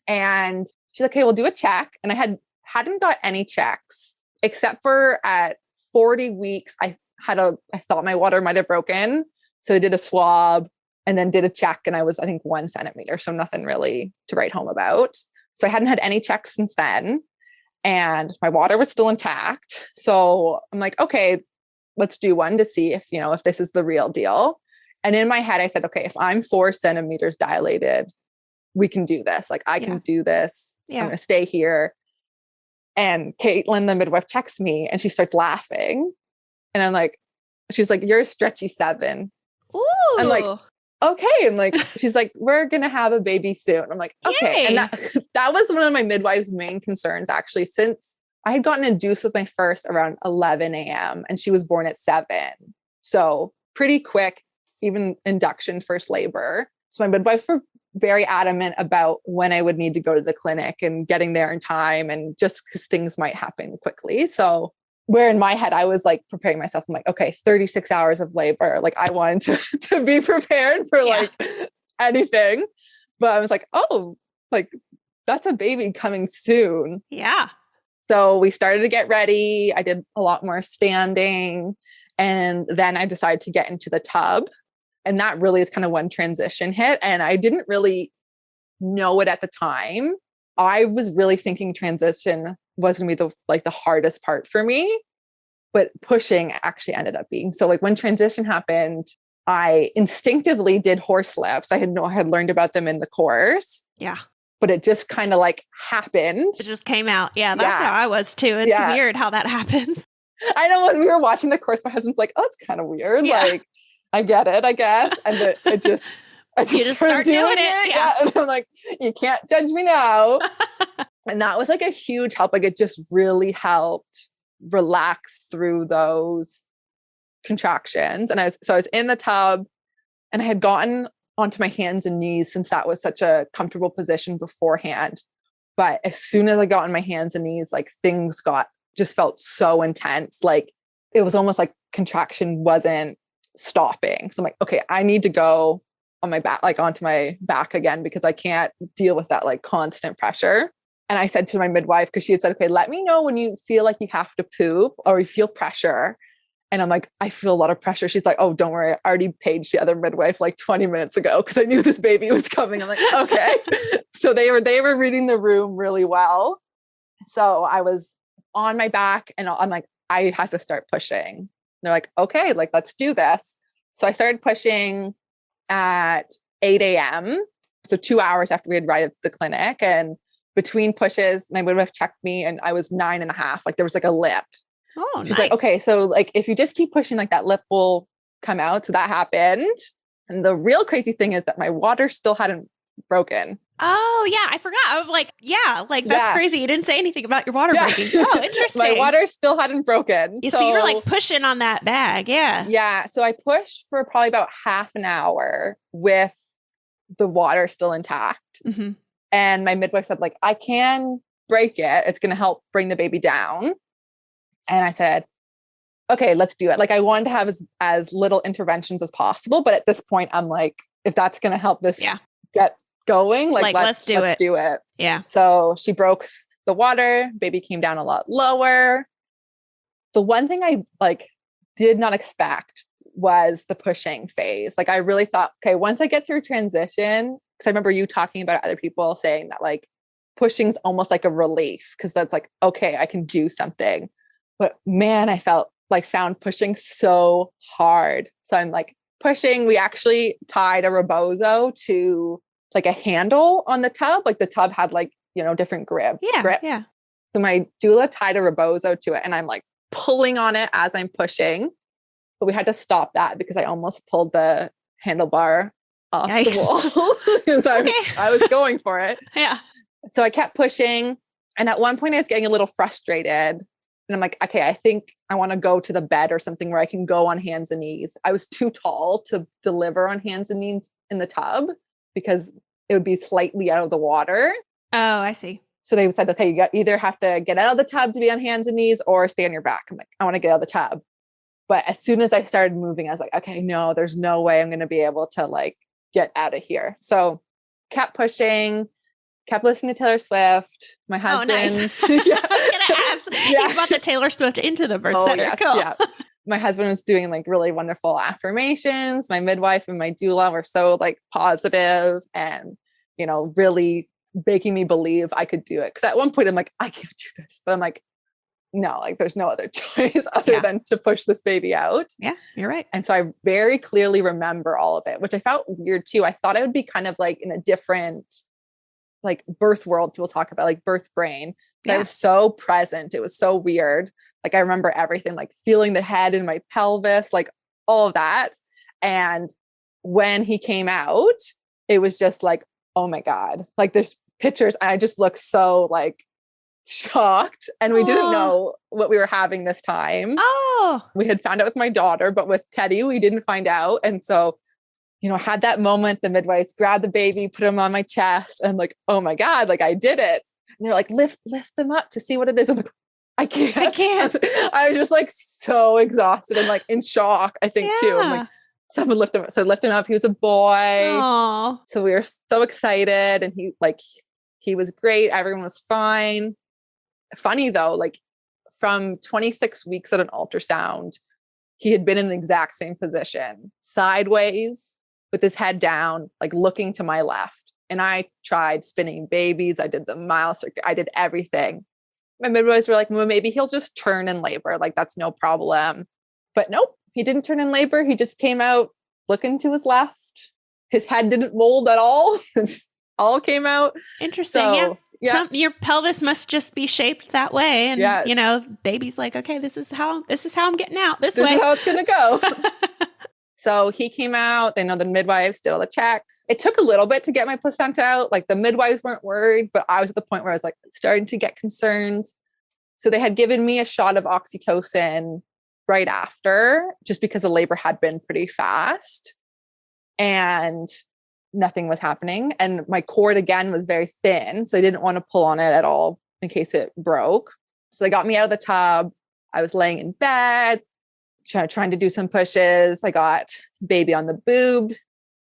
And she's like, okay, we'll do a check. And I hadn't got any checks except for at 40 weeks, I thought my water might've broken. So I did a swab and then did a check. And I was, I think 1 centimeter. So nothing really to write home about. So I hadn't had any checks since then. And my water was still intact. So I'm like, okay, let's do one to see if, if this is the real deal. And in my head, I said, okay, if I'm 4 centimeters dilated, we can do this. Like I can do this. I'm going to stay here. And Caitlin, the midwife, checks me and she starts laughing. And I'm like, she's like, you're a stretchy 7. Ooh. I'm like, okay. And like, she's like, we're going to have a baby soon. I'm like, okay. Yay. And that was one of my midwife's main concerns, actually, since I had gotten induced with my first around 11 a.m. and she was born at 7. So pretty quick, even induction, first labor. So my midwives were very adamant about when I would need to go to the clinic and getting there in time, and just because things might happen quickly. So where in my head, I was like preparing myself. I'm like, okay, 36 hours of labor. Like I wanted to be prepared for like anything, but I was like, oh, like that's a baby coming soon. Yeah. So we started to get ready. I did a lot more standing, and then I decided to get into the tub. And that really is kind of when transition hit. And I didn't really know it at the time. I was really thinking transition was going to be the hardest part for me, but pushing actually ended up being. So like when transition happened, I instinctively did horse lips. I had learned about them in the course. Yeah. But it just kind of like happened. It just came out. Yeah. That's how I was too. It's weird how that happens. I know when we were watching the course, my husband's like, oh, it's kind of weird. Yeah. Like, I get it, I guess. And I just start doing it. Yeah. And I'm like, you can't judge me now. And that was like a huge help. Like it just really helped relax through those contractions. And I was in the tub and I had gotten onto my hands and knees since that was such a comfortable position beforehand. But as soon as I got on my hands and knees, like things just felt so intense. Like it was almost like contraction wasn't stopping. So I'm like, okay, I need to go on my back, like onto my back again, because I can't deal with that like constant pressure. And I said to my midwife, because she had said, okay, let me know when you feel like you have to poop or you feel pressure. And I'm like, I feel a lot of pressure. She's like, oh, don't worry. I already paged the other midwife like 20 minutes ago because I knew this baby was coming. I'm like, okay. So they were reading the room really well. So I was on my back and I'm like, I have to start pushing. They're like, okay, like, let's do this. So I started pushing at 8 a.m. So 2 hours after we had arrived at the clinic. And between pushes, my midwife checked me and I was 9.5. Like there was like a lip. Oh, she's like, okay, so like, if you just keep pushing, like that lip will come out. So that happened. And the real crazy thing is that my water still hadn't broken. Oh, yeah. I forgot. I'm like, that's crazy. You didn't say anything about your water breaking. Oh, interesting. My water still hadn't broken. So you were like pushing on that bag. Yeah. Yeah. So I pushed for probably about half an hour with the water still intact. Mm-hmm. And my midwife said, like, I can break it. It's going to help bring the baby down. And I said, okay, let's do it. Like I wanted to have as little interventions as possible. But at this point, I'm like, if that's going to help this get going, like let's do it. Yeah. So she broke the water, baby came down a lot lower. The one thing I like did not expect was the pushing phase. Like I really thought, okay, once I get through transition, because I remember you talking about other people saying that like pushing's almost like a relief because that's like, okay, I can do something. But man, I found pushing so hard. So I'm like pushing. We actually tied a rebozo to like a handle on the tub. Like the tub had like, different grips. Yeah. So my doula tied a rebozo to it and I'm like pulling on it as I'm pushing. But we had to stop that because I almost pulled the handlebar off the wall because I was going for it. Yeah. So I kept pushing. And at one point I was getting a little frustrated. And I'm like, okay, I think I want to go to the bed or something where I can go on hands and knees. I was too tall to deliver on hands and knees in the tub because it would be slightly out of the water. Oh, I see. So they said, okay, you either have to get out of the tub to be on hands and knees or stay on your back. I'm like, I want to get out of the tub. But as soon as I started moving, I was like, okay, no, there's no way I'm going to be able to like get out of here. So kept pushing, kept listening to Taylor Swift. My husband. Oh, nice. I was going to ask. You brought the Taylor Swift into the birth center. Yes, cool. Yeah. My husband was doing like really wonderful affirmations. My midwife and my doula were so like positive and, really making me believe I could do it. Cause at one point I'm like, I can't do this, but I'm like, no, like there's no other choice other than to push this baby out. Yeah, you're right. And so I very clearly remember all of it, which I felt weird too. I thought I would be kind of like in a different like birth world. People talk about like birth brain. But I was so present. It was so weird. Like I remember everything, like feeling the head in my pelvis, like all of that. And when he came out, it was just like, oh my God, like there's pictures. I just looked so like shocked. And we didn't know what we were having this time. We had found out with my daughter, but with Teddy, we didn't find out. And so, had that moment, the midwives grabbed the baby, put him on my chest. And I'm like, oh my God, like I did it. And they're like, lift them up to see what it is. I'm like, I can't. I was just like so exhausted and like in shock, I think too. I'm like, someone lift him up. So lift him up. He was a boy. Aww. So we were so excited and he was great. Everyone was fine. Funny though, like from 26 weeks at an ultrasound, he had been in the exact same position, sideways with his head down, like looking to my left. And I tried spinning babies. I did the mile circuit. I did everything. My midwives were like, well, maybe he'll just turn in labor. Like that's no problem. But nope, he didn't turn in labor. He just came out looking to his left. His head didn't mold at all. It just all came out. Interesting. So, yeah. Your pelvis must just be shaped that way. And, baby's like, okay, this is how I'm getting out this way. This is how it's going to go. So he came out. They know the midwives did all the check. It took a little bit to get my placenta out. Like the midwives weren't worried, but I was at the point where I was like starting to get concerned. So they had given me a shot of oxytocin right after, just because the labor had been pretty fast and nothing was happening. And my cord again was very thin. So I didn't want to pull on it at all in case it broke. So they got me out of the tub. I was laying in bed, trying to do some pushes. I got baby on the boob.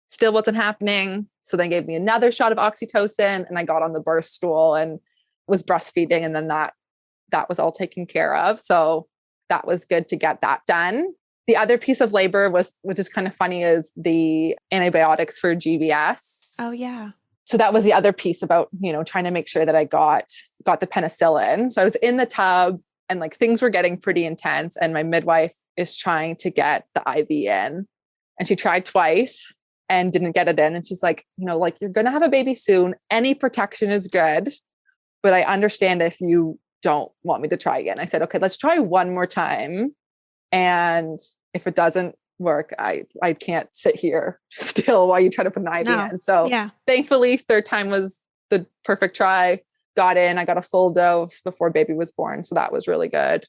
Still wasn't happening. So they gave me another shot of oxytocin and I got on the birth stool and was breastfeeding. And then that was all taken care of. So that was good to get that done. The other piece of labor which is kind of funny, is the antibiotics for GBS. Oh yeah. So that was the other piece about, trying to make sure that I got the penicillin. So I was in the tub and like things were getting pretty intense. And my midwife is trying to get the IV in and she tried twice and didn't get it in. And she's like, like you're going to have a baby soon. Any protection is good, but I understand if you don't want me to try again. I said, okay, let's try one more time. And if it doesn't work, I can't sit here still while you try to put an IV in. So thankfully, third time was the perfect try. Got in, I got a full dose before baby was born. So that was really good.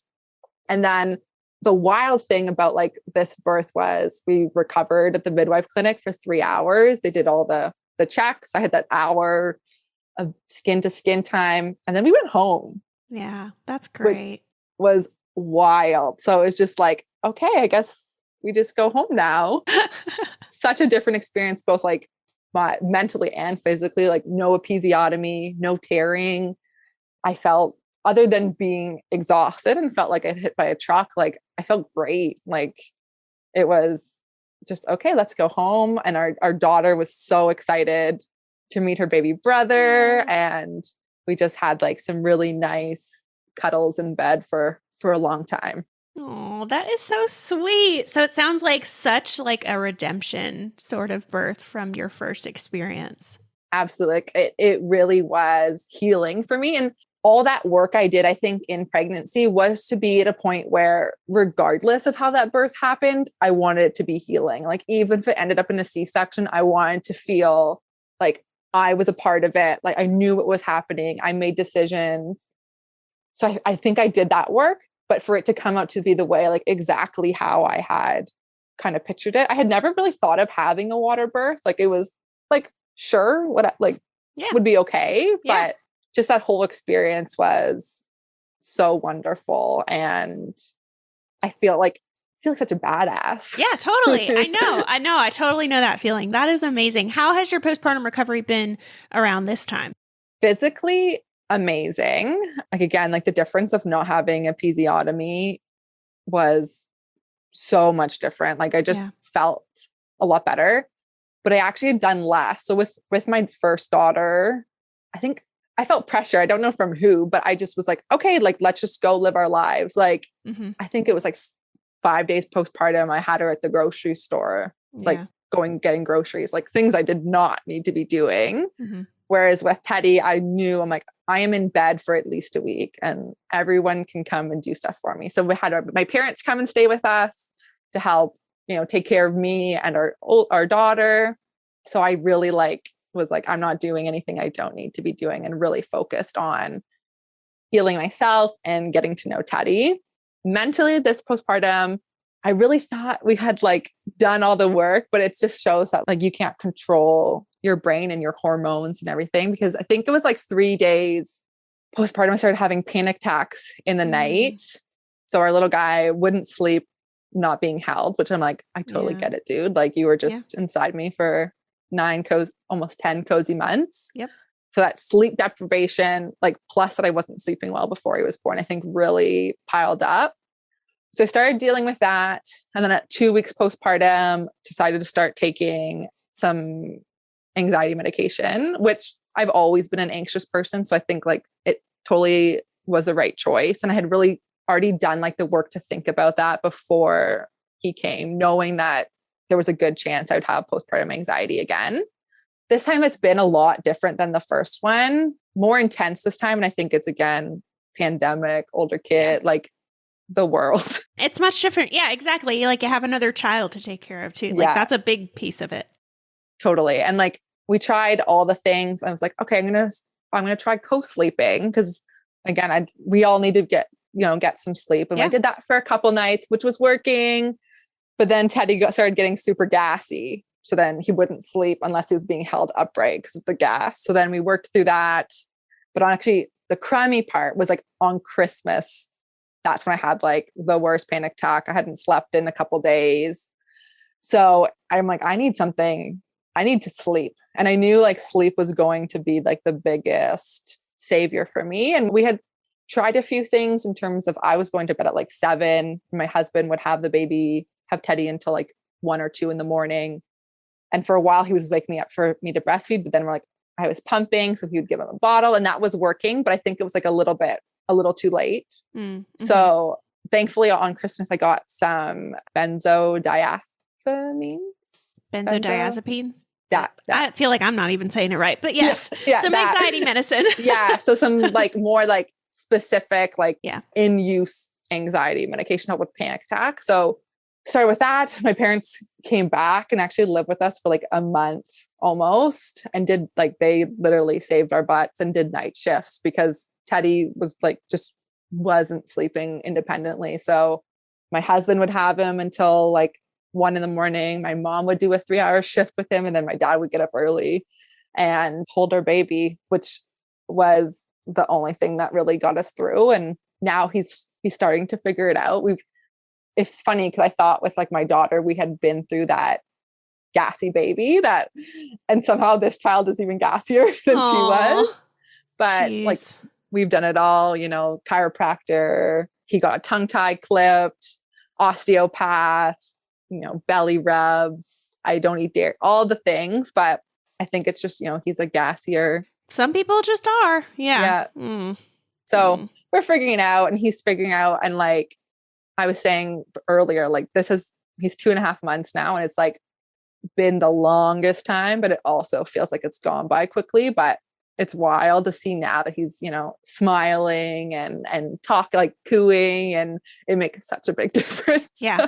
And then the wild thing about like this birth was we recovered at the midwife clinic for 3 hours. They did all the checks. I had that hour of skin to skin time. And then we went home. Yeah, that's great. Which was wild. So it's just like, okay, I guess we just go home now. Such a different experience, both like mentally and physically, like no episiotomy, no tearing. I felt, other than being exhausted and felt like I'd hit by a truck, like I felt great. Like it was just, okay, let's go home. And our daughter was so excited to meet her baby brother. And we just had like some really nice cuddles in bed for a long time. Oh, that is so sweet. So it sounds like such like a redemption sort of birth from your first experience. Absolutely. It really was healing for me. And all that work I did, I think, in pregnancy was to be at a point where, regardless of how that birth happened, I wanted it to be healing. Like, even if it ended up in a C-section, I wanted to feel like I was a part of it. Like I knew what was happening. I made decisions. So I think I did that work, but for it to come out to be the way, like exactly how I had kind of pictured it, I had never really thought of having a water birth. Like it was like, sure, what like would be okay. But just that whole experience was so wonderful. And I feel like such a badass. Yeah, totally. I know. I totally know that feeling. That is amazing. How has your postpartum recovery been around this time? Physically amazing. Like again, like the difference of not having a episiotomy was so much different. Like I just felt a lot better, but I actually had done less. So with my first daughter, I think I felt pressure. I don't know from who, but I just was like, okay, like let's just go live our lives. Like I think it was like 5 days postpartum. I had her at the grocery store, like getting groceries, like things I did not need to be doing. Whereas with Teddy, I knew, I'm like, I am in bed for at least a week and everyone can come and do stuff for me. So we had my parents come and stay with us to help, take care of me and our daughter. So I really was like, I'm not doing anything I don't need to be doing, and really focused on healing myself and getting to know Teddy. Mentally, this postpartum, I really thought we had done all the work, but it just shows that you can't control your brain and your hormones and everything. Because I think it was 3 days postpartum, I started having panic attacks in the night. So our little guy wouldn't sleep not being held, which I'm like, I totally get it, dude. You were just inside me for almost 10 cozy months. Yep. So that sleep deprivation, plus that I wasn't sleeping well before he was born, I think really piled up. So I started dealing with that. And then at 2 weeks postpartum, decided to start taking some anxiety medication, which I've always been an anxious person. So I think it totally was the right choice. And I had really already done the work to think about that before he came, knowing that there was a good chance I would have postpartum anxiety again. This time it's been a lot different than the first one, more intense this time. And I think it's, again, pandemic, older kid, the world. It's much different. Yeah, exactly. You have another child to take care of too. That's a big piece of it. Totally. And we tried all the things. I was like, okay, I'm going to try co-sleeping. Cause again, we all need to get some sleep. And I did that for a couple nights, which was working. But then Teddy started getting super gassy. So then he wouldn't sleep unless he was being held upright because of the gas. So then we worked through that. But actually the crummy part was on Christmas. That's when I had the worst panic attack. I hadn't slept in a couple days. So I'm like, I need something. I need to sleep. And I knew sleep was going to be the biggest savior for me. And we had tried a few things in terms of, I was going to bed at 7. My husband would have Teddy until 1 or 2 in the morning. And for a while he was waking me up for me to breastfeed, but then I was pumping. So he would give him a bottle and that was working. But I think it was a little too late. Mm-hmm. So thankfully on Christmas, I got some benzodiazepines. Benzodiazepines? Yeah. I feel like I'm not even saying it right, but yes, some anxiety medicine. Yeah. So some more specific, in use anxiety medication to help with panic attack. So started with that. My parents came back and actually lived with us for a month almost, and did they literally saved our butts and did night shifts because Teddy was just wasn't sleeping independently. So my husband would have him until 1 in the morning. My mom would do a 3-hour shift with him. And then my dad would get up early and hold our baby, which was the only thing that really got us through. And now he's starting to figure it out. It's funny because I thought with like my daughter, we had been through that gassy baby and somehow this child is even gassier than she was. But like we've done it all, chiropractor, he got a tongue tie clipped, osteopath, belly rubs. I don't eat dairy, all the things, but I think it's just, he's a gassier. Some people just are. Yeah. So we're figuring it out and he's figuring out. And like I was saying earlier, like he's 2.5 months now. And it's like been the longest time, but it also feels like it's gone by quickly. But it's wild to see now that he's, smiling and talk like cooing, and it makes such a big difference. Yeah,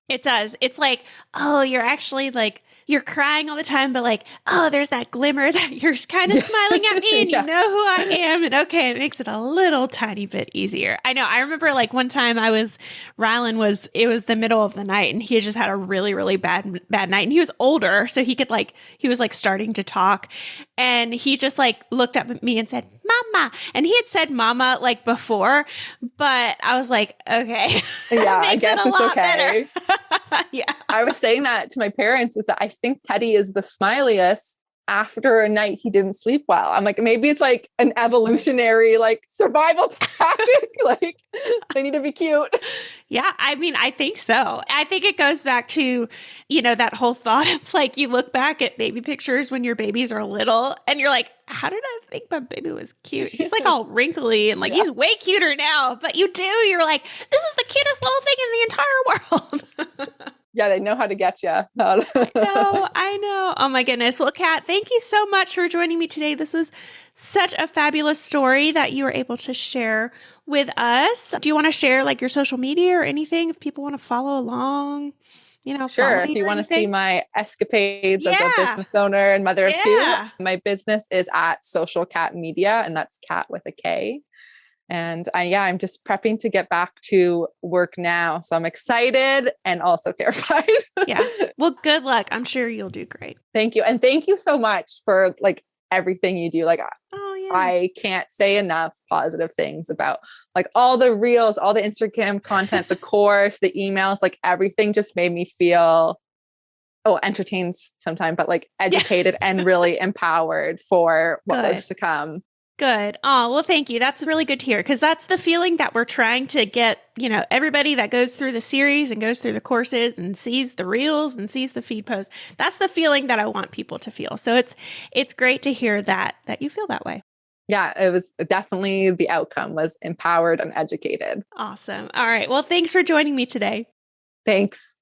it does. It's like, oh, you're actually like, you're crying all the time, but like, oh, there's that glimmer that you're kind of smiling at me and you know who I am. And okay, it makes it a little tiny bit easier. I know. I remember like one time Rylan was the middle of the night and he had just had a really, really bad night. And he was older. So he was like starting to talk, and he just like looked up at me and said, "Mama." And he had said "mama" like before, but I was like, okay. Yeah, I guess it's okay. Yeah. I was saying that to my parents, is that I think Teddy is the smiliest after a night he didn't sleep well. I'm like, maybe it's like an evolutionary like survival tactic. Like they need to be cute. Yeah, I mean, I think so. I think it goes back to, that whole thought of like, you look back at baby pictures when your babies are little and you're like, how did I think my baby was cute? He's like all wrinkly and like, he's way cuter now, but you're like, this is the cutest little thing in the entire world. Yeah, they know how to get you. I know. Oh my goodness. Well, Kat, thank you so much for joining me today. This was such a fabulous story that you were able to share with us. Do you want to share like your social media or anything if people want to follow along? Sure. If you want to see my escapades as a business owner and mother of two, my business is at Social Kat Media, and that's Kat with a K. And I'm just prepping to get back to work now. So I'm excited and also terrified. Yeah. Well, good luck. I'm sure you'll do great. Thank you. And thank you so much for like everything you do. Like, I can't say enough positive things about like all the reels, all the Instagram content, the course, the emails, like everything just made me feel, entertained sometimes, but like educated and really empowered for what was to come. Good. Oh, well, thank you. That's really good to hear, because that's the feeling that we're trying to get, everybody that goes through the series and goes through the courses and sees the reels and sees the feed posts. That's the feeling that I want people to feel. So it's great to hear that you feel that way. Yeah, it was definitely, the outcome was empowered and educated. Awesome. All right. Well, thanks for joining me today. Thanks.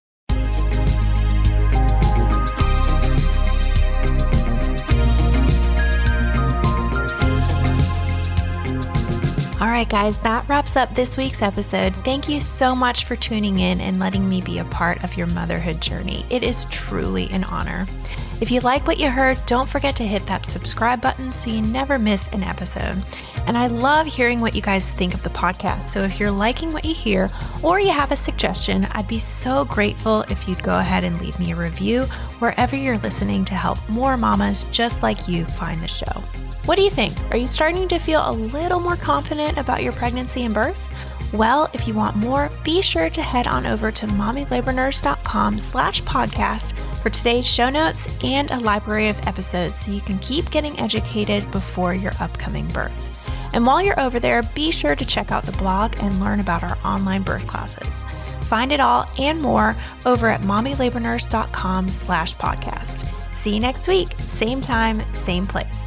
All right, guys, that wraps up this week's episode. Thank you so much for tuning in and letting me be a part of your motherhood journey. It is truly an honor. If you like what you heard, don't forget to hit that subscribe button so you never miss an episode. And I love hearing what you guys think of the podcast. So if you're liking what you hear or you have a suggestion, I'd be so grateful if you'd go ahead and leave me a review wherever you're listening to help more mamas just like you find the show. What do you think? Are you starting to feel a little more confident about your pregnancy and birth? Well, if you want more, be sure to head on over to mommylabornurse.com/podcast for today's show notes and a library of episodes so you can keep getting educated before your upcoming birth. And while you're over there, be sure to check out the blog and learn about our online birth classes. Find it all and more over at mommylabornurse.com/podcast. See you next week, same time, same place.